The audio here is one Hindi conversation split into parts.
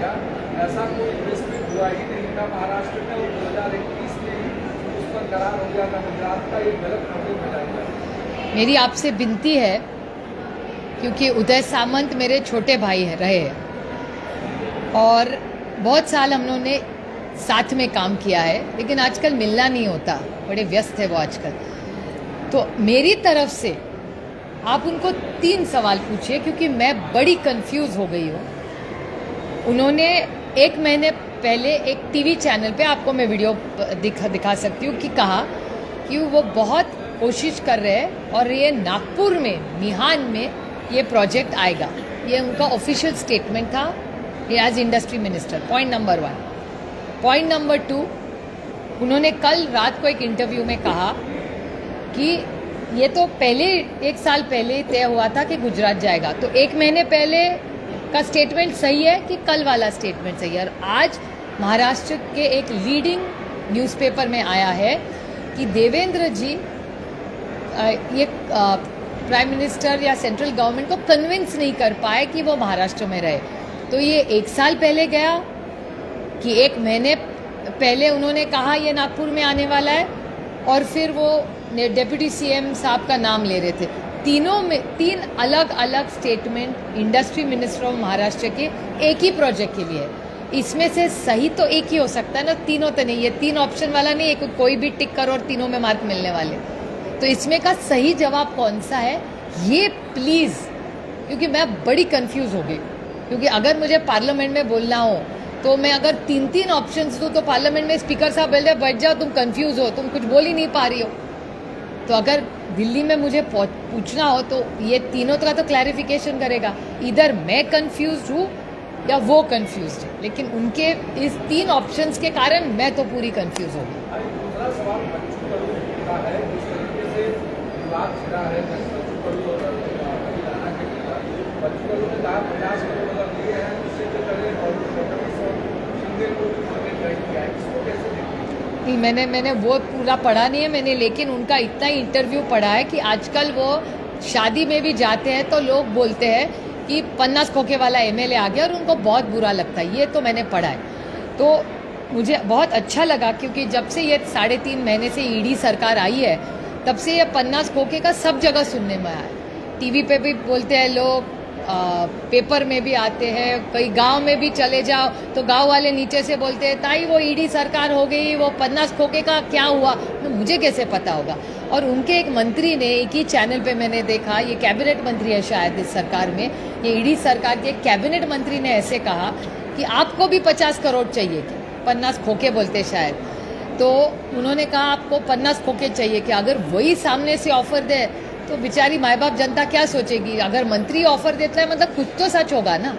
जाएगा, ऐसा कोई प्रेसक्रिप्ट हुआ ही नहीं था महाराष्ट्र में, और 2021 में ही उस पर करार हो गया था। गुजरात का एक गलत खबर में जाएगा। मेरी आपसे विनती है, क्योंकि उदय सामंत मेरे छोटे भाई रहे हैं और बहुत साल हम लोगों ने साथ में काम किया है, लेकिन आजकल मिलना नहीं होता, बड़े व्यस्त है वो आजकल। तो मेरी तरफ से आप उनको 3 सवाल पूछिए, क्योंकि मैं बड़ी कंफ्यूज हो गई हूँ। उन्होंने 1 महीने पहले एक टीवी चैनल पे, आपको मैं वीडियो दिखा सकती हूँ, कि कहा कि वो बहुत कोशिश कर रहे हैं और ये नागपुर में, मिहान में ये प्रोजेक्ट आएगा। ये उनका ऑफिशियल स्टेटमेंट था as industry minister. Point number 1। Point number 2, उन्होंने कल रात को एक इंटरव्यू में कहा कि ये तो पहले 1 साल पहले तय हुआ था कि गुजरात जाएगा, तो 1 महीने पहले का स्टेटमेंट सही है कि कल वाला स्टेटमेंट सही है? और आज महाराष्ट्र के एक लीडिंग न्यूज़पेपर में आया है कि देवेंद्र जी ये प्राइम मिनिस्टर या सेंट्रल गवर्नमेंट को कन्विंस नहीं कर पाए कि वो महाराष्ट्र में रहे। तो ये 1 साल पहले गया कि 1 महीने पहले उन्होंने कहा ये नागपुर में आने वाला है, और फिर वो डिप्टी सीएम साहब का नाम ले रहे थे। तीनों में 3 अलग अलग statement industry minister of Maharashtra के एक ही प्रोजेक्ट के लिए है। इसमें से सही तो एक ही हो सकता है ना, तीनों तो नहीं। ये 3 ऑप्शन वाला नहीं है, कोई भी टिक करो और तीनों में मार्क मिलने वाले। तो इसमें का सही जवाब कौन सा है, ये प्लीज़, क्योंकि मैं बड़ी कंफ्यूज हो गई। क्योंकि अगर मुझे पार्लियामेंट में बोलना हो तो मैं अगर 3 ऑप्शंस दूँ तो पार्लियामेंट में स्पीकर साहब बोल रहे बैठ जाओ, तुम कंफ्यूज हो, तुम कुछ बोल ही नहीं पा रही हो। तो अगर दिल्ली में मुझे पूछना हो तो ये तीनों का तो क्लैरिफिकेशन करेगा, इधर मैं कंफ्यूज हूँ या वो कंफ्यूज है। लेकिन उनके इस 3 ऑप्शंस के कारण मैं तो पूरी कंफ्यूज हो गई। दूसरा सवाल बच्चू कडू का है, जिस तरीके से विवाद छिड़ा है बच्चू कडू और राणा के खिलाफ। बच्चू कडू ने कहा 50 करोड़ अगर लिए हैं, उससे जो करे और शिंदे को ज्वाइन किया है, इसको कैसे देखते हैं? मैंने वो पूरा पढ़ा नहीं है मैंने, लेकिन उनका इतना इंटरव्यू पढ़ा है कि आजकल वो शादी में भी जाते हैं तो लोग बोलते हैं कि 50 खोखे वाला एमएलए आ गया, और उनको बहुत बुरा लगता है। ये तो मैंने पढ़ा है। तो मुझे बहुत अच्छा लगा, क्योंकि जब से ये 3.5 महीने से ईडी सरकार आई है, तब से ये 50 खोखे का सब जगह सुनने में आया है। टीवी पे भी बोलते हैं लोग, पेपर में भी आते हैं, कई गांव में भी चले जाओ तो गांव वाले नीचे से बोलते हैं ताई वो ईडी सरकार हो गई, वो 50 खोखे का क्या हुआ, तो मुझे कैसे पता होगा। और उनके एक मंत्री ने, एक ही चैनल पे मैंने देखा, ये कैबिनेट मंत्री है शायद इस सरकार में, ये ईडी सरकार के कैबिनेट मंत्री ने ऐसे कहा कि आपको भी 50 करोड़ चाहिए, क्या 50 खोखे बोलते शायद। तो उन्होंने कहा आपको 50 खोखे चाहिए, कि अगर वही सामने से ऑफर दे तो बेचारी माँ बाप जनता क्या सोचेगी। अगर मंत्री ऑफर देता है मतलब कुछ तो सच होगा ना।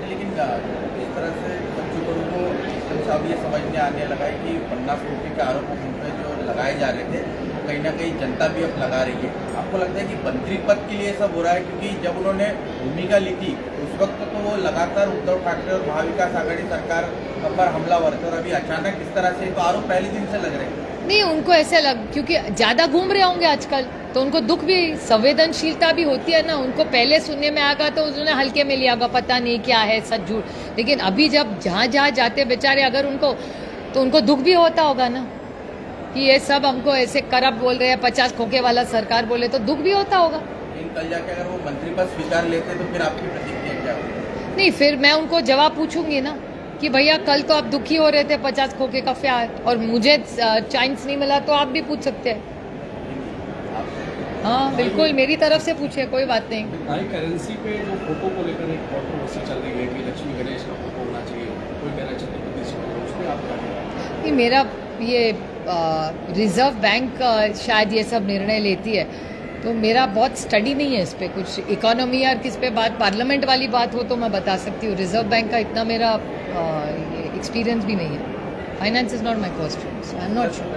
लेकिन इस तरह से बच्चों को अब ये समझ में आने लगा है कि 50 करोड़ के आरोप उन पर जो लगाए जा रहे थे, कहीं ना कहीं जनता भी अब लगा रही है। आपको लगता है कि मंत्री पद के लिए सब हो रहा है? क्योंकि जब उन्होंने भूमिका ली थी उस वक्त तो वो लगातार उद्धव ठाकरे और महाविकास आघाड़ी सरकार पर हमलावर थे, और अभी अचानक इस तरह से तो आरोप पहले दिन से लग रहे हैं। नहीं, उनको ऐसे क्योंकि ज़्यादा घूम रहे होंगे आजकल, तो उनको दुख भी, संवेदनशीलता भी होती है ना। उनको पहले सुनने में आएगा तो उन्होंने हल्के में लिया होगा, पता नहीं क्या है सच झूठ। लेकिन अभी जब जहाँ जहाँ जाते बेचारे, अगर उनको, तो उनको दुख भी होता होगा ना कि ये सब हमको ऐसे करप्ट बोल रहे हैं, 50 खोखे वाला सरकार बोले, तो दुख भी होता होगा। लेकिन कल जाके अगर वो मंत्री पद स्वीकार लेते तो फिर आपकी प्रतिक्रिया क्या होगी? नहीं, फिर मैं उनको जवाब पूछूंगी ना कि भैया कल तो आप दुखी हो रहे थे 50 खोखे का प्यार, और मुझे चांस नहीं मिला, तो आप भी पूछ सकते हैं। हाँ बिल्कुल, मेरी तरफ से पूछे, कोई बात नहीं। भाई करेंसी पे जो फोटो को लेकर एक कॉन्ट्रोवर्सी चल रही है कि लक्ष्मी गणेश का फोटो होना चाहिए, कोई कह रहा है छत्रपति शिवाजी, उसमें आप क्या कहेंगे? नहीं, मेरा ये रिजर्व बैंक शायद ये सब निर्णय लेती है, तो मेरा बहुत स्टडी नहीं है इस पर। कुछ इकोनॉमी या किस पे बात, पार्लियामेंट वाली बात हो तो मैं बता सकती हूँ। रिजर्व बैंक का इतना मेरा एक्सपीरियंस भी नहीं है। Finance is not my first choice, I am not sure.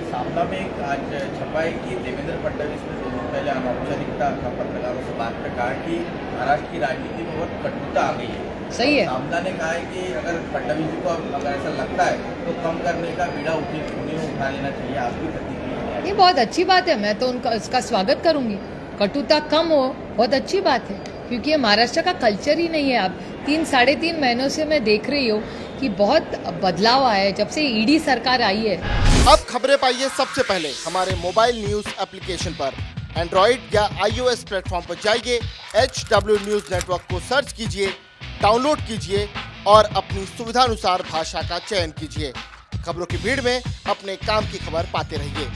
सामना में एक आज छपा है कि देवेंद्र फडणवीस ने 2 दिन पहले अनौपचारिकता पत्रकारों से बात में कहा कि महाराष्ट्र की राजनीति में बहुत कटुता आ गई है। सही है। सामना ने कहा है कि अगर फडणवीस जी को अगर ऐसा लगता है तो कम करने का बीड़ा उठा लेना चाहिए। आपकी प्रतिक्रिया? ये बहुत अच्छी बात है, मैं तो उनका उसका स्वागत करूंगी। कटुता कम हो, बहुत अच्छी बात है, क्योंकि ये महाराष्ट्र का कल्चर ही नहीं है। आप 3-3.5 महीनों से मैं देख रही हूँ कि बहुत बदलाव आया है जब से ईडी सरकार आई है। अब खबरें पाइए सबसे पहले हमारे मोबाइल न्यूज एप्लीकेशन पर। एंड्रॉइड या iOS प्लेटफॉर्म पर जाइए, HW न्यूज नेटवर्क को सर्च कीजिए, डाउनलोड कीजिए और अपनी सुविधानुसार भाषा का चयन कीजिए। खबरों की भीड़ में अपने काम की खबर पाते रहिए।